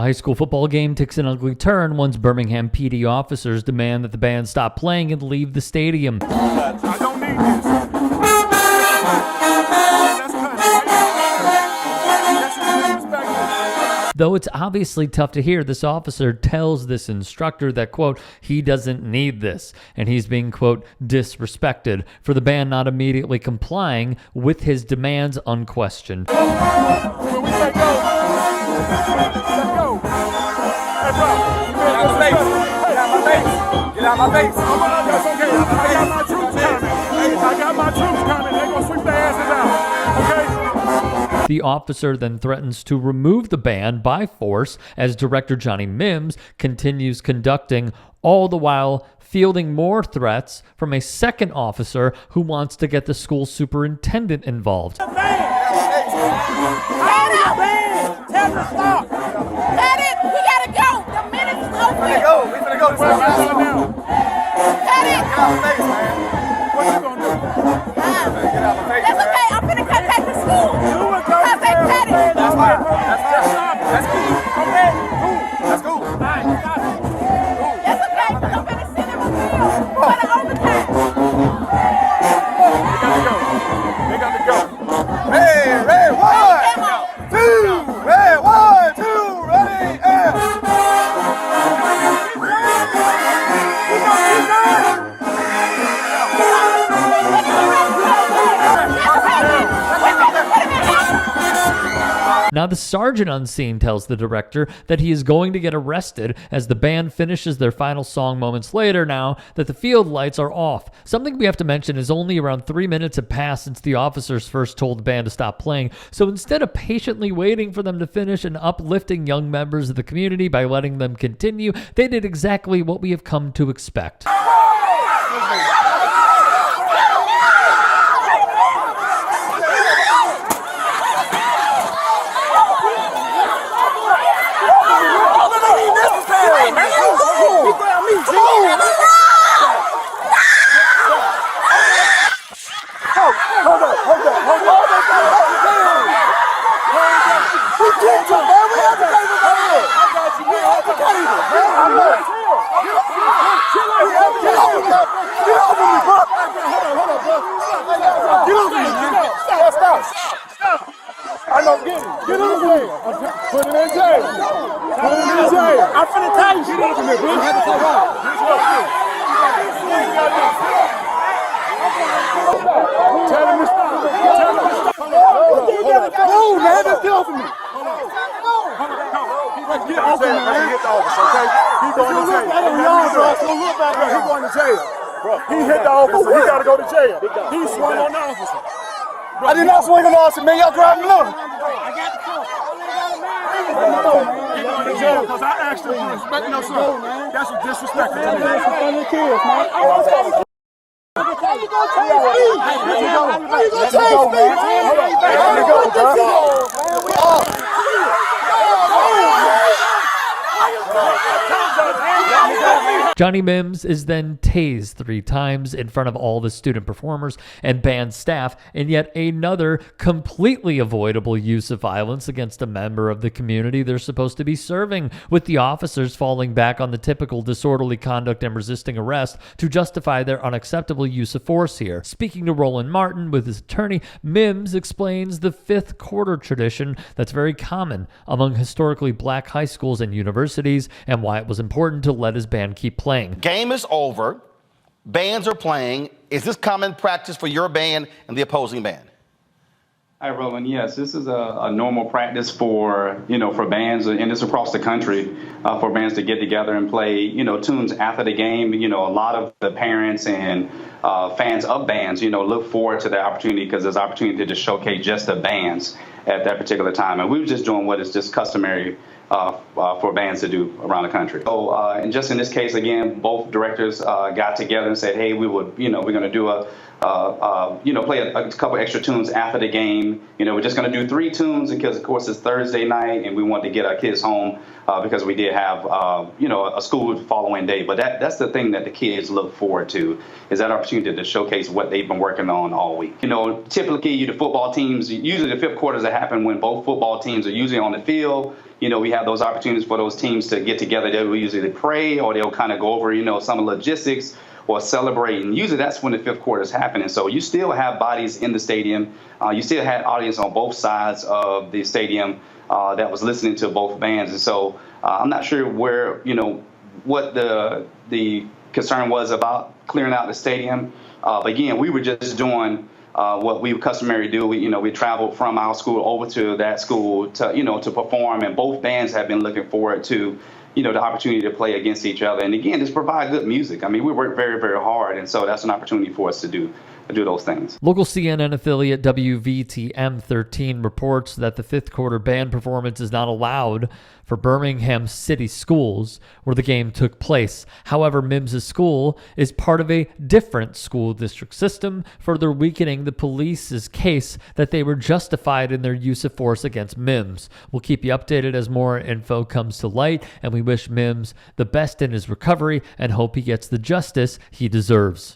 high school football game takes an ugly turn once Birmingham PD officers demand that the band stop playing and leave the stadium. I don't need this. Though it's obviously tough to hear, this officer tells this instructor that, quote, he doesn't need this, and he's being, quote, disrespected for the band not immediately complying with his demands unquestioned. When we say go, let's go. Hey, bro, get out my face. Get out my face. Get out my face. That's okay. I got my troops coming. I got my troops coming. They're going to sweep their asses out. Okay? The officer then threatens to remove the band by force as director Johnny Mims continues conducting, all the while fielding more threats from a second officer who wants to get the school superintendent involved. Tell them stop. Cut it. We gotta go. The minute's over. We finna go. Now. Cut it. Get out my face, man. What you gonna do? Get out my face. That's okay. I'm finna cut back to school. Because they cut it. That's fine. That's cool. Okay. Cool. That's cool. All right, you got it. That's okay. Because I'm finna send him a bill for the overtime. They got to go. Red, 1, 2. Red, 1, 2. Ready, and. Now, the sergeant on scene tells the director that he is going to get arrested as the band finishes their final song moments later now that the field lights are off. Something we have to mention is only around 3 minutes have passed since the officers first told the band to stop playing, so instead of patiently waiting for them to finish and uplifting young members of the community by letting them continue, they did exactly what we have come to expect. I know, get him away. Put him in jail. Put him in jail. I'm finna tell you. Get over here, bro. You have to say right. Tell him to stop. Tell him to stop. Move, man. Just get over me. Get over me, man. He hit the officer, okay? He's going to jail. He's going to jail. He hit the officer. He got to go to jail. He swung on the officer. I did not swing on the officer, man. Y'all driving alone. I got the car. He going to jail because I asked him to respect no son. That's some disrespect to me. That's some funny kids, man. How you gonna chase me? How you gonna chase me? How you gonna chase me? Johnny Mims is then tased 3 times in front of all the student performers and band staff in yet another completely avoidable use of violence against a member of the community they're supposed to be serving, with the officers falling back on the typical disorderly conduct and resisting arrest to justify their unacceptable use of force here. Speaking to Roland Martin with his attorney, Mims explains the 5th quarter tradition that's very common among historically black high schools and universities and why it was important to let his band keep playing. Game is over. Bands are playing. Is this common practice for your band and the opposing band? Hi, Roland. Yes, this is a normal practice for bands, and it's across the country, for bands to get together and play, tunes after the game. A lot of the parents and fans of bands, look forward to the opportunity because there's opportunity to showcase just the bands at that particular time. And we were just doing what is just customary for bands to do around the country. So, and just in this case, again, both directors got together and said, hey, we're going to do play a couple extra tunes after the game. We're just going to do 3 tunes because, of course, it's Thursday night and we want to get our kids home because we did have, a school the following day. But that's the thing that the kids look forward to, is that opportunity to showcase what they've been working on all week. Typically the football teams, usually the 5th quarters that happen when both football teams are usually on the field. we have those opportunities for those teams to get together. They'll usually pray, or they'll kind of go over, some logistics or celebrate. And usually that's when the fifth quarter is happening. So you still have bodies in the stadium. You still had audience on both sides of the stadium that was listening to both bands. And so I'm not sure where, what the concern was about clearing out the stadium. But again, we were just doing what we customary do. We traveled from our school over to that school to perform, and both bands have been looking forward to, the opportunity to play against each other. And again, just provide good music. I mean, we work very, very hard, and so that's an opportunity for us to do those things. Local CNN affiliate WVTM 13 reports that the fifth quarter band performance is not allowed for Birmingham city schools where the game took place. However, Mims' school is part of a different school district system, further weakening the police's case that they were justified in their use of force against Mims. We'll keep you updated as more info comes to light, and we wish Mims the best in his recovery and hope he gets the justice he deserves.